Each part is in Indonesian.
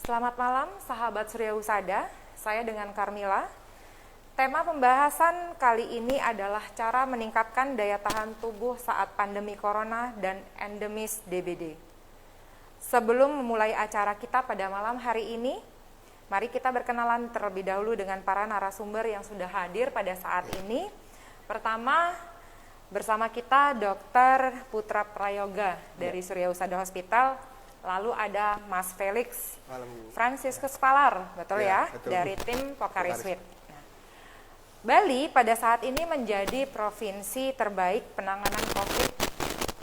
Selamat malam sahabat Surya Husada, saya dengan Carmila. Tema pembahasan kali ini adalah cara meningkatkan daya tahan tubuh saat pandemi corona dan endemis DBD. Sebelum memulai acara kita pada malam hari ini, mari kita berkenalan terlebih dahulu dengan para narasumber yang sudah hadir pada saat ini. Pertama, bersama kita Dr. Putra Prayoga dari Surya Husada Hospital. Lalu ada Mas Felix Franciscus Palar, betul ya? Betul. Dari tim Pocari Sweat. Nah, Bali pada saat ini menjadi provinsi terbaik penanganan COVID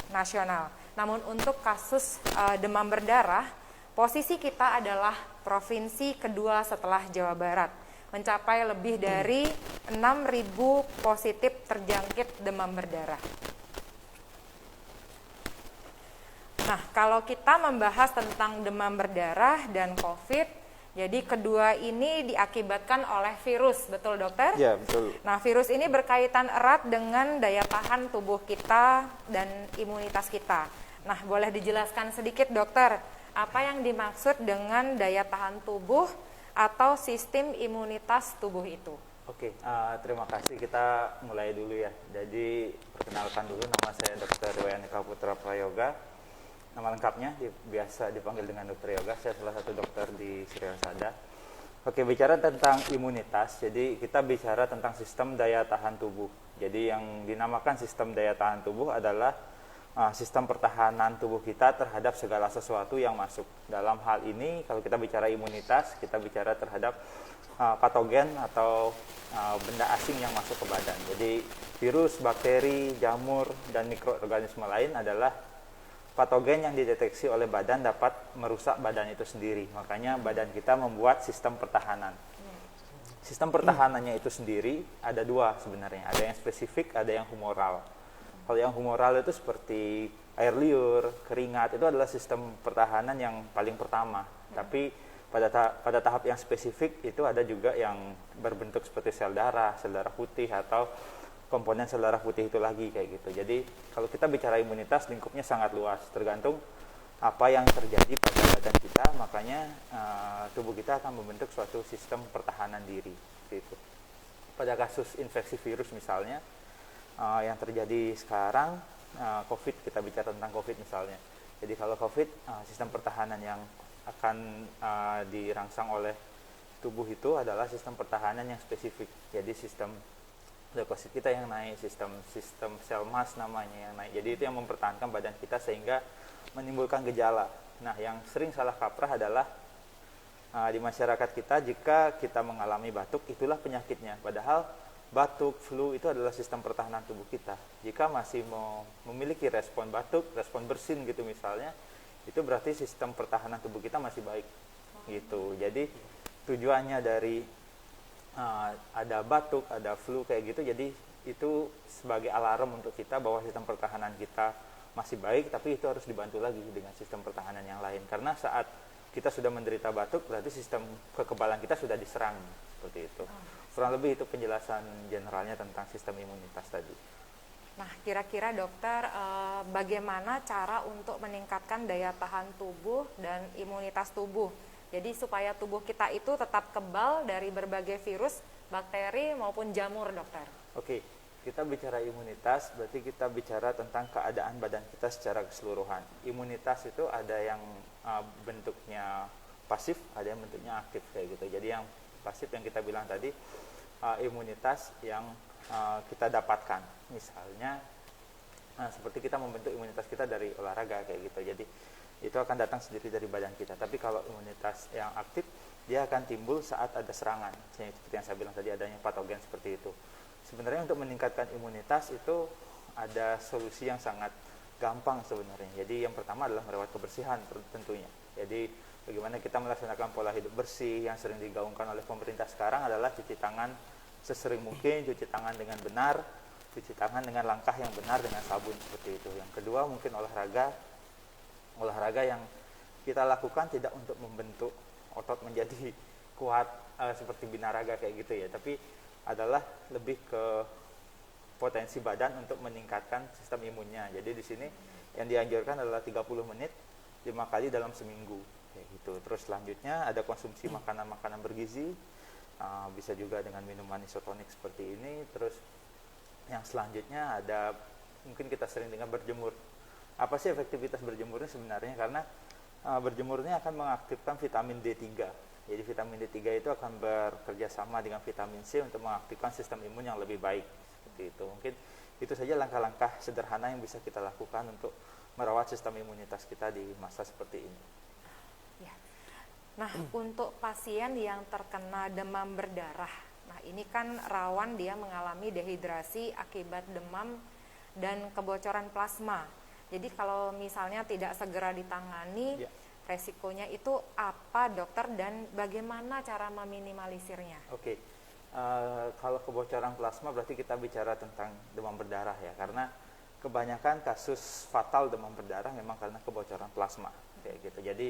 nasional. Namun untuk kasus demam berdarah, posisi kita adalah provinsi kedua setelah Jawa Barat. Mencapai lebih dari 6.000 positif terjangkit demam berdarah. Nah, kalau kita membahas tentang demam berdarah dan COVID, jadi kedua ini diakibatkan oleh virus, betul dokter? Ya, betul. Nah, virus ini berkaitan erat dengan daya tahan tubuh kita dan imunitas kita. Nah, boleh dijelaskan sedikit dokter, apa yang dimaksud dengan daya tahan tubuh atau sistem imunitas tubuh itu? Oke, terima kasih. Kita mulai dulu ya. Jadi, perkenalkan dulu, nama saya Dr. Weanika Putra Prayoga. Nama lengkapnya biasa dipanggil dengan Dr. Yoga. Saya salah satu dokter di Surya Husada. Oke, bicara tentang imunitas, jadi kita bicara tentang sistem daya tahan tubuh. Jadi yang dinamakan sistem daya tahan tubuh adalah sistem pertahanan tubuh kita terhadap segala sesuatu yang masuk. Dalam hal ini, kalau kita bicara imunitas, kita bicara terhadap patogen atau benda asing yang masuk ke badan. Jadi virus, bakteri, jamur, dan mikroorganisme lain adalah patogen yang dideteksi oleh badan dapat merusak badan itu sendiri. Makanya badan kita membuat sistem pertahanan. Sistem pertahanannya itu sendiri ada dua sebenarnya. Ada yang spesifik, ada yang humoral. Kalau yang humoral itu seperti air liur, keringat, itu adalah sistem pertahanan yang paling pertama. Tapi pada tahap yang spesifik itu ada juga yang berbentuk seperti sel darah putih, atau komponen sel darah putih itu lagi kayak gitu. Jadi kalau kita bicara imunitas, lingkupnya sangat luas, tergantung apa yang terjadi pada badan kita, makanya tubuh kita akan membentuk suatu sistem pertahanan diri gitu. Pada kasus infeksi virus misalnya, yang terjadi sekarang COVID, kita bicara tentang COVID misalnya. Jadi kalau COVID, sistem pertahanan yang akan dirangsang oleh tubuh itu adalah sistem pertahanan yang spesifik. Jadi sistem leukosit kita yang naik, sistem sel mass namanya yang naik. Jadi itu yang mempertahankan badan kita sehingga menimbulkan gejala. Nah, yang sering salah kaprah adalah di masyarakat kita, jika kita mengalami batuk, itulah penyakitnya. Padahal batuk, flu itu adalah sistem pertahanan tubuh kita. Jika masih memiliki respon batuk, respon bersin gitu misalnya, itu berarti sistem pertahanan tubuh kita masih baik gitu. Jadi tujuannya dari ada batuk, ada flu kayak gitu, jadi itu sebagai alarm untuk kita bahwa sistem pertahanan kita masih baik, tapi itu harus dibantu lagi dengan sistem pertahanan yang lain. Karena saat kita sudah menderita batuk, berarti sistem kekebalan kita sudah diserang, seperti itu. Kurang lebih itu penjelasan generalnya tentang sistem imunitas tadi. Nah, kira-kira dokter, bagaimana cara untuk meningkatkan daya tahan tubuh dan imunitas tubuh? Jadi supaya tubuh kita itu tetap kebal dari berbagai virus, bakteri maupun jamur, dokter. Oke, kita bicara imunitas, berarti kita bicara tentang keadaan badan kita secara keseluruhan. Imunitas itu ada yang bentuknya pasif, ada yang bentuknya aktif kayak gitu. Jadi yang pasif yang kita bilang tadi, imunitas yang kita dapatkan. Misalnya, seperti kita membentuk imunitas kita dari olahraga kayak gitu. Jadi itu akan datang sendiri dari badan kita. Tapi kalau imunitas yang aktif, dia akan timbul saat ada serangan. Seperti yang saya bilang tadi, adanya patogen seperti itu. Sebenarnya untuk meningkatkan imunitas itu ada solusi yang sangat gampang sebenarnya. Jadi yang pertama adalah merawat kebersihan tentunya. Jadi bagaimana kita melaksanakan pola hidup bersih yang sering digaungkan oleh pemerintah sekarang adalah cuci tangan sesering mungkin, cuci tangan dengan benar, cuci tangan dengan langkah yang benar dengan sabun seperti itu. Yang kedua mungkin olahraga yang kita lakukan tidak untuk membentuk otot menjadi kuat seperti binaraga kayak gitu ya, tapi adalah lebih ke potensi badan untuk meningkatkan sistem imunnya. Jadi di sini yang dianjurkan adalah 30 menit 5 kali dalam seminggu. kayak gitu. Terus selanjutnya ada konsumsi makanan-makanan bergizi, bisa juga dengan minuman isotonik seperti ini. Terus yang selanjutnya ada mungkin kita sering dengar berjemur. Apa sih efektivitas berjemurnya sebenarnya? Karena berjemurnya akan mengaktifkan vitamin D3. Jadi vitamin D3 itu akan bekerja sama dengan vitamin C untuk mengaktifkan sistem imun yang lebih baik. Seperti itu. Mungkin itu saja langkah-langkah sederhana yang bisa kita lakukan untuk merawat sistem imunitas kita di masa seperti ini. Ya. Nah, untuk pasien yang terkena demam berdarah, nah ini kan rawan dia mengalami dehidrasi akibat demam dan kebocoran plasma. Jadi kalau misalnya tidak segera ditangani, resikonya itu apa dokter dan bagaimana cara meminimalisirnya? Oke, kalau kebocoran plasma berarti kita bicara tentang demam berdarah ya, karena kebanyakan kasus fatal demam berdarah memang karena kebocoran plasma kayak gitu. Jadi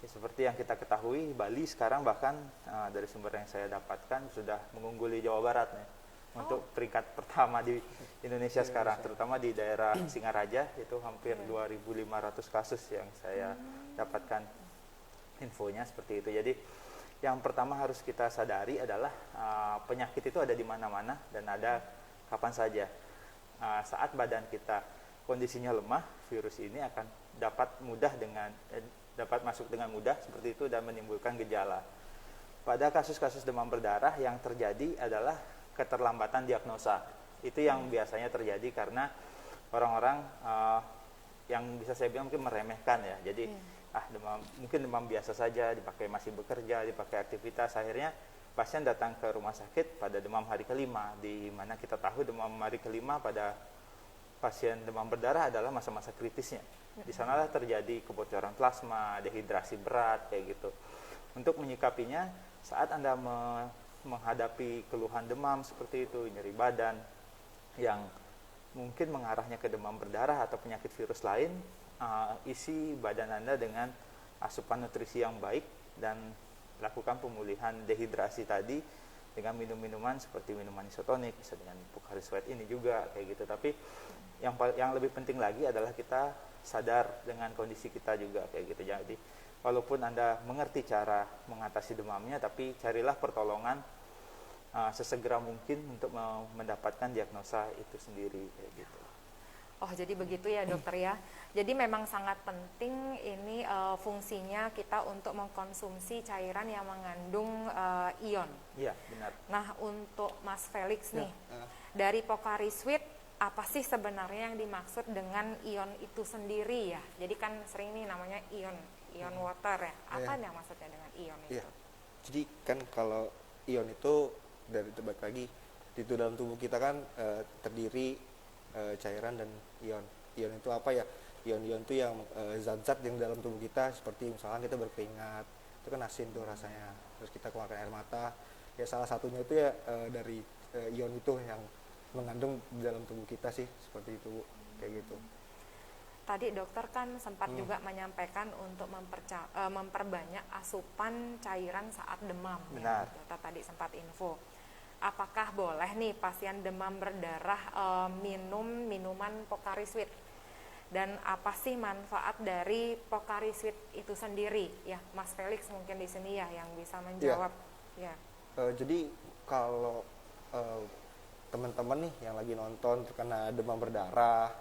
ya, seperti yang kita ketahui, Bali sekarang bahkan dari sumber yang saya dapatkan sudah mengungguli Jawa Barat nih untuk peringkat pertama di Indonesia sekarang, terutama di daerah Singaraja itu hampir 2.500 kasus yang saya dapatkan infonya seperti itu. Jadi yang pertama harus kita sadari adalah penyakit itu ada di mana-mana dan ada kapan saja. Saat badan kita kondisinya lemah, virus ini akan dapat masuk dengan mudah seperti itu dan menimbulkan gejala. Pada kasus-kasus demam berdarah yang terjadi adalah keterlambatan diagnosa. Itu yang biasanya terjadi karena orang-orang yang bisa saya bilang mungkin meremehkan ya. Jadi mungkin demam biasa saja, dipakai masih bekerja, dipakai aktivitas, akhirnya pasien datang ke rumah sakit pada demam hari kelima, di mana kita tahu demam hari kelima pada pasien demam berdarah adalah masa-masa kritisnya. Di sanalah terjadi kebocoran plasma, dehidrasi berat kayak gitu. Untuk menyikapinya, saat Anda menghadapi keluhan demam seperti itu, nyeri badan yang mungkin mengarahnya ke demam berdarah atau penyakit virus lain, isi badan Anda dengan asupan nutrisi yang baik dan lakukan pemulihan dehidrasi tadi dengan minum-minuman seperti minuman isotonik, bisa dengan Pocari Sweat ini juga kayak gitu. Tapi yang lebih penting lagi adalah kita sadar dengan kondisi kita juga kayak gitu. Jadi walaupun Anda mengerti cara mengatasi demamnya, tapi carilah pertolongan sesegera mungkin untuk mendapatkan diagnosa itu sendiri kayak gitu. Oh, jadi begitu ya dokter ya. Jadi memang sangat penting ini fungsinya kita untuk mengkonsumsi cairan yang mengandung ion. Iya, benar. Nah, untuk Mas Felix nih, dari Pocari Sweat, apa sih sebenarnya yang dimaksud dengan ion itu sendiri ya? Jadi kan sering nih namanya ion water ya. Apa yang maksudnya dengan ion itu? Jadi kan kalau ion itu dari tebak lagi itu dalam tubuh kita kan terdiri cairan dan ion. Ion itu apa ya? Ion-ion itu yang zat-zat yang dalam tubuh kita, seperti misalnya kita berkeringat, itu kan asin tuh rasanya. Terus kita keluarkan air mata, ya salah satunya itu ya dari ion itu yang mengandung di dalam tubuh kita sih, seperti itu kayak gitu. Tadi dokter kan sempat juga menyampaikan untuk memperbanyak asupan cairan saat demam. Benar. Ya, dokter tadi sempat info. Apakah boleh nih pasien demam berdarah minum minuman Pocari Sweat? Dan apa sih manfaat dari Pocari Sweat itu sendiri? Ya, Mas Felix mungkin di sini ya yang bisa menjawab. Ya. Jadi kalau teman-teman nih yang lagi nonton terkena demam berdarah,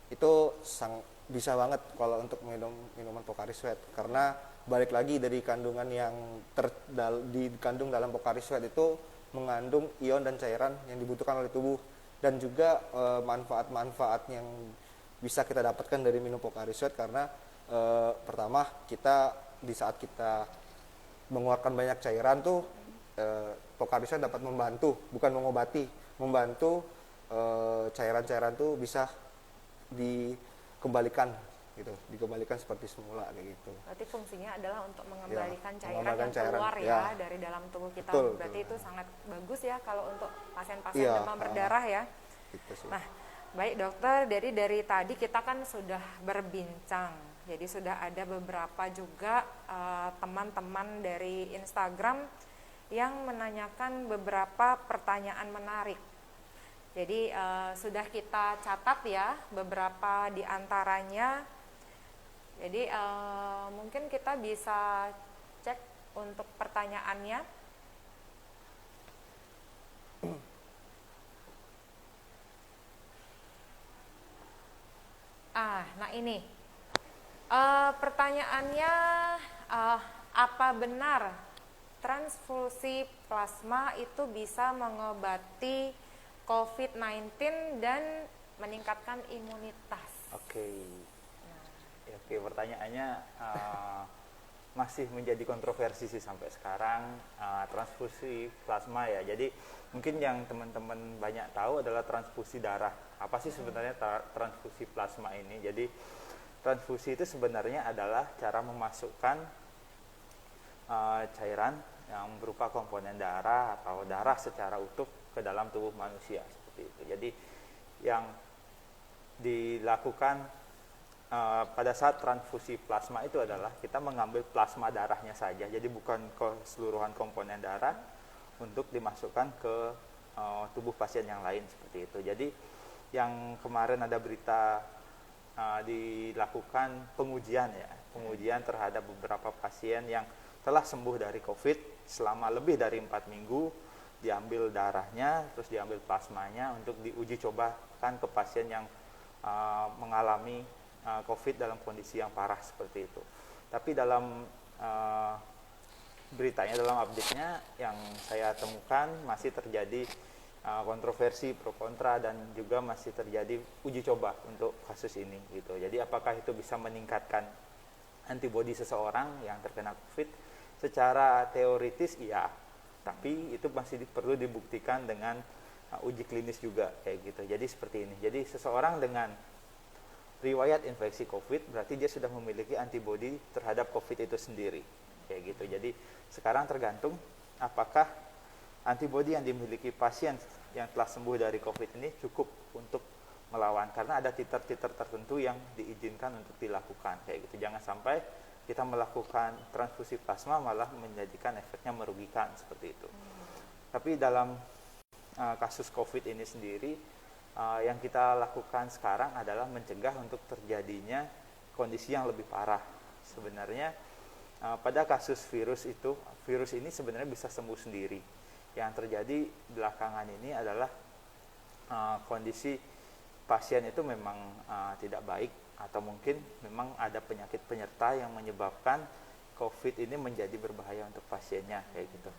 itu bisa banget kalau untuk minum minuman Pocari Sweat, karena balik lagi dari kandungan yang dikandung dalam Pocari Sweat itu mengandung ion dan cairan yang dibutuhkan oleh tubuh, dan juga manfaat-manfaat yang bisa kita dapatkan dari minum Pocari Sweat karena pertama kita di saat kita mengeluarkan banyak cairan tuh Pocari Sweat dapat membantu, bukan mengobati, membantu cairan-cairan tuh bisa dikembalikan gitu, dikembalikan seperti semula kayak gitu. Berarti fungsinya adalah untuk mengembalikan cairan yang cairan, keluar ya dari dalam tubuh kita. Berarti itu sangat bagus ya kalau untuk pasien-pasien demam berdarah ya. Gitu sih. Nah, baik dokter, dari tadi kita kan sudah berbincang. Jadi sudah ada beberapa juga teman-teman dari Instagram yang menanyakan beberapa pertanyaan menarik. Jadi sudah kita catat ya beberapa di antaranya. Jadi mungkin kita bisa cek untuk pertanyaannya. Nah ini pertanyaannya, apa benar transfusi plasma itu bisa mengobati COVID-19 dan meningkatkan imunitas? Oke. Ya, oke, pertanyaannya masih menjadi kontroversi sih sampai sekarang, transfusi plasma ya. Jadi mungkin yang teman-teman banyak tahu adalah transfusi darah. Apa sih sebenarnya transfusi plasma ini? Jadi transfusi itu sebenarnya adalah cara memasukkan cairan yang berupa komponen darah atau darah secara utuh ke dalam tubuh manusia, seperti itu. Jadi yang dilakukan pada saat transfusi plasma itu adalah kita mengambil plasma darahnya saja, jadi bukan keseluruhan komponen darah untuk dimasukkan ke tubuh pasien yang lain, seperti itu. Jadi yang kemarin ada berita dilakukan pengujian terhadap beberapa pasien yang telah sembuh dari COVID selama lebih dari 4 minggu, diambil darahnya, terus diambil plasmanya untuk diuji cobakan ke pasien yang mengalami COVID dalam kondisi yang parah seperti itu. Tapi dalam beritanya, dalam update-nya yang saya temukan masih terjadi kontroversi pro kontra dan juga masih terjadi uji coba untuk kasus ini gitu. Jadi apakah itu bisa meningkatkan antibodi seseorang yang terkena COVID? Secara teoritis iya, tapi itu masih perlu dibuktikan dengan uji klinis juga kayak gitu. Jadi seperti ini. Jadi seseorang dengan riwayat infeksi COVID berarti dia sudah memiliki antibodi terhadap COVID itu sendiri kayak gitu. Jadi sekarang tergantung apakah antibodi yang dimiliki pasien yang telah sembuh dari COVID ini cukup untuk melawan, karena ada titer-titer tertentu yang diizinkan untuk dilakukan kayak gitu. Jangan sampai kita melakukan transfusi plasma malah menjadikan efeknya merugikan seperti itu. Tapi dalam kasus COVID ini sendiri, yang kita lakukan sekarang adalah mencegah untuk terjadinya kondisi yang lebih parah. Sebenarnya pada kasus virus ini sebenarnya bisa sembuh sendiri. Yang terjadi belakangan ini adalah kondisi pasien itu memang tidak baik, atau mungkin memang ada penyakit penyerta yang menyebabkan COVID ini menjadi berbahaya untuk pasiennya kayak gitu.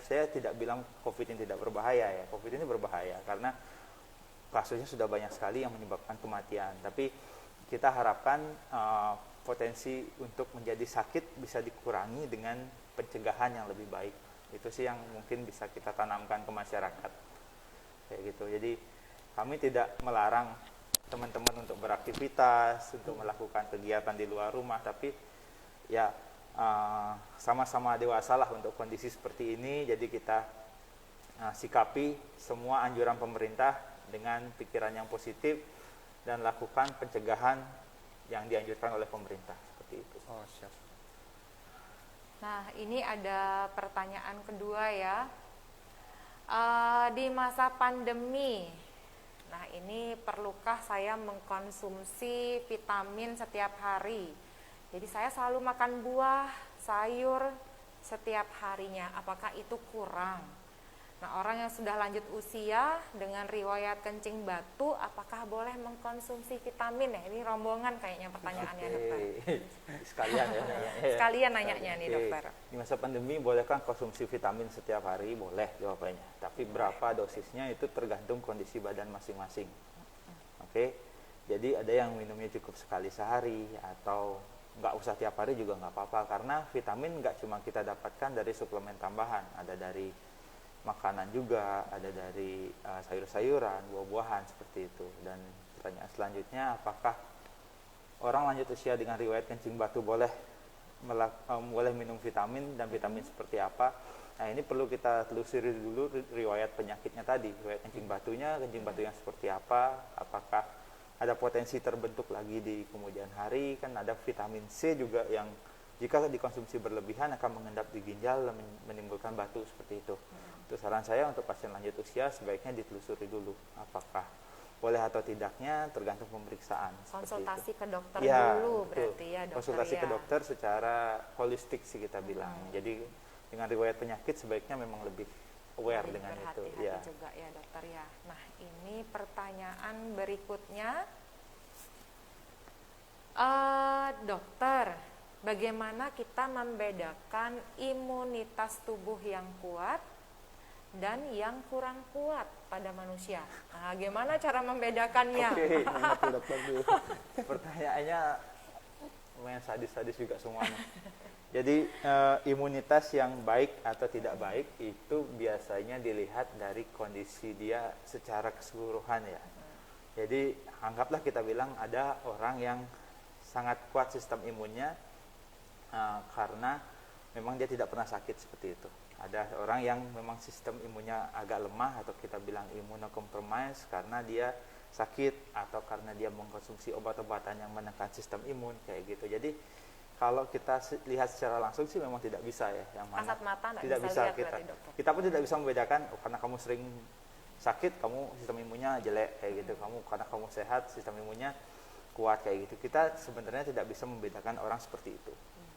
Saya tidak bilang COVID ini tidak berbahaya ya. COVID ini berbahaya karena kasusnya sudah banyak sekali yang menyebabkan kematian. Tapi kita harapkan potensi untuk menjadi sakit bisa dikurangi dengan pencegahan yang lebih baik. Itu sih yang mungkin bisa kita tanamkan ke masyarakat kayak gitu. Jadi kami tidak melarang teman-teman untuk beraktivitas, untuk melakukan kegiatan di luar rumah, tapi ya sama-sama dewasa lah untuk kondisi seperti ini. Jadi kita sikapi semua anjuran pemerintah dengan pikiran yang positif dan lakukan pencegahan yang dianjurkan oleh pemerintah seperti itu. Oh, siap. Nah, ini ada pertanyaan kedua ya. Di masa pandemi, nah ini perlukah saya mengkonsumsi vitamin setiap hari? Jadi saya selalu makan buah, sayur setiap harinya. Apakah itu kurang? Nah, orang yang sudah lanjut usia dengan riwayat kencing batu, apakah boleh mengkonsumsi vitamin? Ya, ini rombongan kayaknya pertanyaannya, dokter. Sekalian ya. Sekalian nanyanya nih, dokter. Di masa pandemi bolehkah konsumsi vitamin setiap hari? Boleh jawabannya. Tapi berapa dosisnya itu tergantung kondisi badan masing-masing. Oke. Jadi ada yang minumnya cukup sekali sehari atau nggak usah tiap hari juga nggak apa-apa, karena vitamin nggak cuma kita dapatkan dari suplemen tambahan, ada dari makanan juga, ada dari sayur-sayuran, buah-buahan seperti itu. Dan pertanyaan selanjutnya, apakah orang lanjut usia dengan riwayat kencing batu boleh minum vitamin, dan vitamin seperti apa? Nah, ini perlu kita telusuri dulu riwayat penyakitnya tadi, riwayat kencing batu yang seperti apa, apakah ada potensi terbentuk lagi di kemudian hari. Kan ada vitamin C juga yang jika dikonsumsi berlebihan akan mengendap di ginjal dan menimbulkan batu seperti itu. Itu saran saya untuk pasien lanjut usia sebaiknya ditelusuri dulu apakah boleh atau tidaknya tergantung pemeriksaan. Konsultasi ke dokter ya, dulu betul. berarti ya dokter Konsultasi ya. ke dokter secara holistik sih kita bilang. Jadi dengan riwayat penyakit sebaiknya memang lebih aware Lebih dengan itu. berhati-hati Ya. juga ya dokter ya. Nah ini pertanyaan berikutnya, dokter, bagaimana kita membedakan imunitas tubuh yang kuat dan yang kurang kuat pada manusia? Nah, gimana cara membedakannya? Oke, Mana tuh dokter dulu? pertanyaannya lumayan sadis-sadis juga semuanya. Jadi imunitas yang baik atau tidak baik itu biasanya dilihat dari kondisi dia secara keseluruhan ya. Jadi anggaplah kita bilang ada orang yang sangat kuat sistem imunnya karena memang dia tidak pernah sakit seperti itu. Ada orang yang memang sistem imunnya agak lemah atau kita bilang imunocompromised karena dia sakit atau karena dia mengkonsumsi obat-obatan yang menekan sistem imun kayak gitu. Jadi kalau kita lihat secara langsung sih memang tidak bisa ya, yang mana Kasat mata nggak tidak bisa bisa lihat kita. berarti, dokter. Kita pun tidak bisa membedakan karena kamu sering sakit kamu sistem imunnya jelek kayak gitu. Karena kamu sehat sistem imunnya kuat kayak gitu. Kita sebenarnya tidak bisa membedakan orang seperti itu.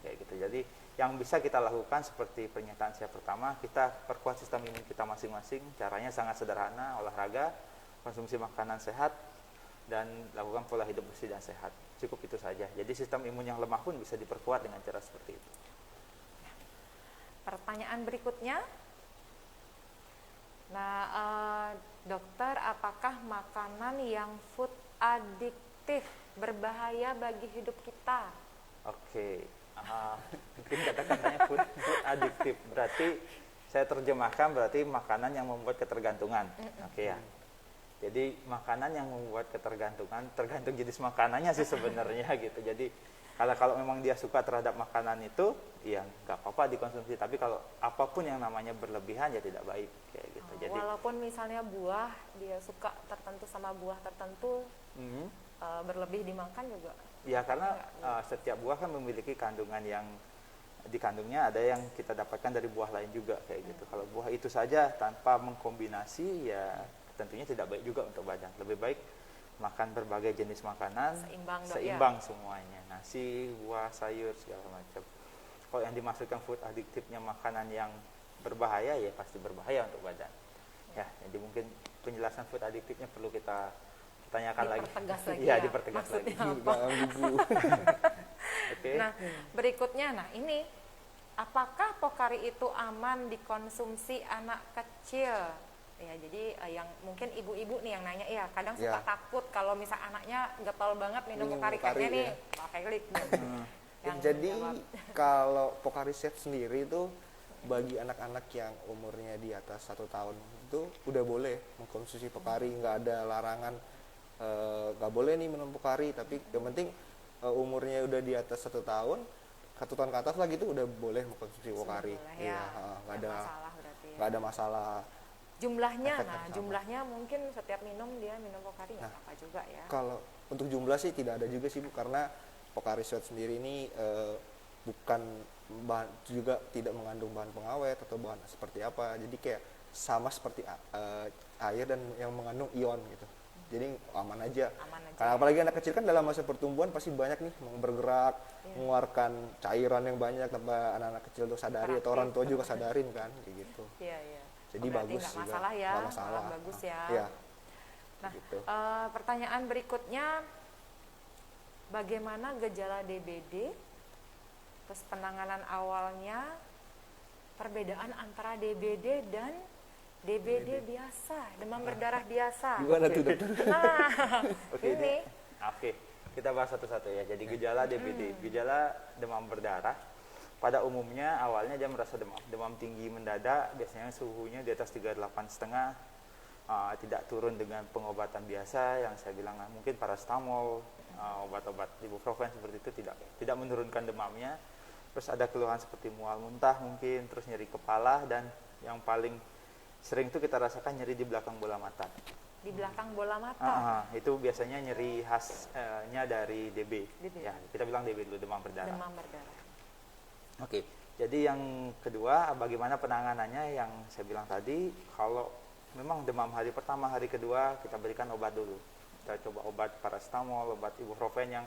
Kayak gitu. Jadi yang bisa kita lakukan seperti pernyataan saya pertama, kita perkuat sistem imun kita masing-masing. Caranya sangat sederhana, olahraga, konsumsi makanan sehat, dan lakukan pola hidup bersih dan sehat. Cukup itu saja. Jadi sistem imun yang lemah pun bisa diperkuat dengan cara seperti itu. Pertanyaan berikutnya, nah dokter, apakah makanan yang food adiktif berbahaya bagi hidup kita? Oke, mungkin kata-katanya food adiktif. Berarti saya terjemahkan berarti makanan yang membuat ketergantungan. Oke ya. Jadi makanan yang membuat ketergantungan tergantung jenis makanannya sih sebenarnya gitu. Jadi kalau memang dia suka terhadap makanan itu, ya nggak apa-apa dikonsumsi. Tapi kalau apapun yang namanya berlebihan ya tidak baik kayak gitu. Jadi Walaupun misalnya buah, dia suka tertentu sama buah tertentu, berlebih dimakan juga. ya karena setiap buah kan memiliki kandungan yang di kandungnya ada yang kita dapatkan dari buah lain juga kayak gitu. Kalau buah itu saja tanpa mengkombinasi ya tentunya tidak baik juga untuk badan. Lebih baik makan berbagai jenis makanan seimbang, semuanya, nasi, buah, sayur segala macam. Kalau yang dimaksudkan food adiktifnya makanan yang berbahaya ya pasti berbahaya untuk badan. Ya, jadi mungkin penjelasan food adiktifnya perlu kita tanyakan lagi. Dipertegas lagi Iya, ya, dipertegas lagi. maksudnya apa? Oke. Nah, berikutnya, ini apakah Pocari itu aman dikonsumsi anak kecil? Ya, jadi yang mungkin ibu-ibu nih yang nanya, ya kadang suka takut kalau misal anaknya getol banget minum Pocari kayaknya nih, pakai klik. Jadi kalau Pocari Sweat sendiri itu bagi anak-anak yang umurnya di atas 1 tahun itu udah boleh mengkonsumsi Pocari, nggak ada larangan nggak boleh nih minum Pocari, tapi yang penting umurnya udah di atas 1 tahun, 1 tahun ke atas lagi itu udah boleh mengkonsumsi Pocari. Ya, nggak ada masalah. Jumlahnya, jumlahnya mungkin setiap minum Pocari nggak apa-apa juga ya. Kalau untuk jumlah sih tidak ada juga sih Bu, karena Pocari Sweat sendiri ini bukan bahan, juga tidak mengandung bahan pengawet atau bahan seperti apa, jadi kayak sama seperti air dan yang mengandung ion gitu. Jadi aman aja. Karena apalagi anak kecil kan dalam masa pertumbuhan pasti banyak nih bergerak, mengeluarkan cairan yang banyak tanpa anak-anak kecil tuh sadari atau orang tua juga sadarin kan kayak gitu. Iya. Jadi bagus nggak juga. masalah ya, Nggak masalah. bagus ya. Iya. Nah, Gitu. Pertanyaan berikutnya, bagaimana gejala DBD, terus penanganan awalnya, perbedaan antara DBD dan DBD biasa, demam berdarah biasa. Gimana tuh dokter? Nah, Oke, kita bahas satu-satu ya. Jadi gejala DBD, gejala demam berdarah. Pada umumnya awalnya dia merasa demam tinggi mendadak, biasanya suhunya di atas 38,5, tidak turun dengan pengobatan biasa yang saya bilang mungkin paracetamol, obat-obat ibuprofen seperti itu tidak menurunkan demamnya. Terus ada keluhan seperti mual muntah mungkin, terus nyeri kepala, dan yang paling sering itu kita rasakan nyeri di belakang bola mata. Di belakang bola mata. Itu biasanya nyeri khasnya dari DB. Ya, kita bilang DB dulu, demam berdarah. Demam berdarah. Oke, jadi yang kedua bagaimana penanganannya yang saya bilang tadi, kalau memang demam hari pertama, hari kedua kita berikan obat dulu. kita coba obat paracetamol, obat ibuprofen yang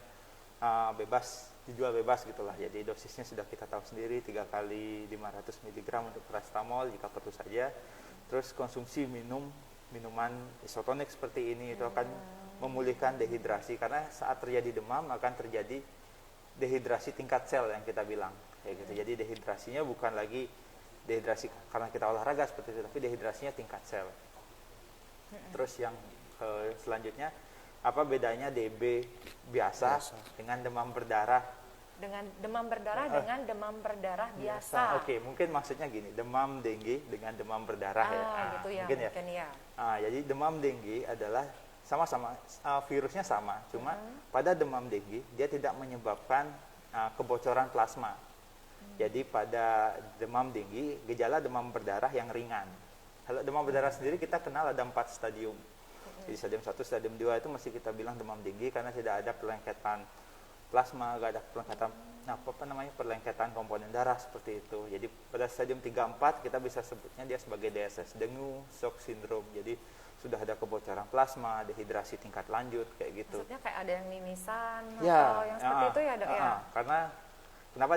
bebas, dijual bebas gitulah. Jadi dosisnya sudah kita tahu sendiri, 3 kali 500 mg untuk paracetamol jika perlu saja. Terus konsumsi minuman isotonik seperti ini itu akan memulihkan dehidrasi, karena saat terjadi demam akan terjadi dehidrasi tingkat sel yang kita bilang kayak gitu. Jadi dehidrasinya bukan lagi dehidrasi karena kita olahraga seperti itu, tapi dehidrasinya tingkat sel. Terus yang selanjutnya, apa bedanya DB biasa dengan demam berdarah? Dengan demam berdarah dengan demam berdarah biasa. Oke, mungkin maksudnya gini, demam dengue dengan demam berdarah ya. Gitu ya, mungkin mungkin ya. Jadi demam dengue adalah sama-sama virusnya sama, cuma pada demam dengue dia tidak menyebabkan kebocoran plasma. Jadi pada demam dengue gejala demam berdarah yang ringan. Kalau demam berdarah sendiri kita kenal ada 4 stadium. Jadi stadium 1, stadium 2 itu masih kita bilang demam dengue karena tidak ada perlengketan plasma, tidak ada perlengketan komponen darah seperti itu. Jadi pada stadium 3-4 kita bisa sebutnya dia sebagai DSS, dengue shock syndrome. Jadi sudah ada kebocoran plasma, dehidrasi tingkat lanjut kayak gitu. Maksudnya kayak ada yang mimisan Ya, atau yang seperti itu ya, Dok ya? Karena kenapa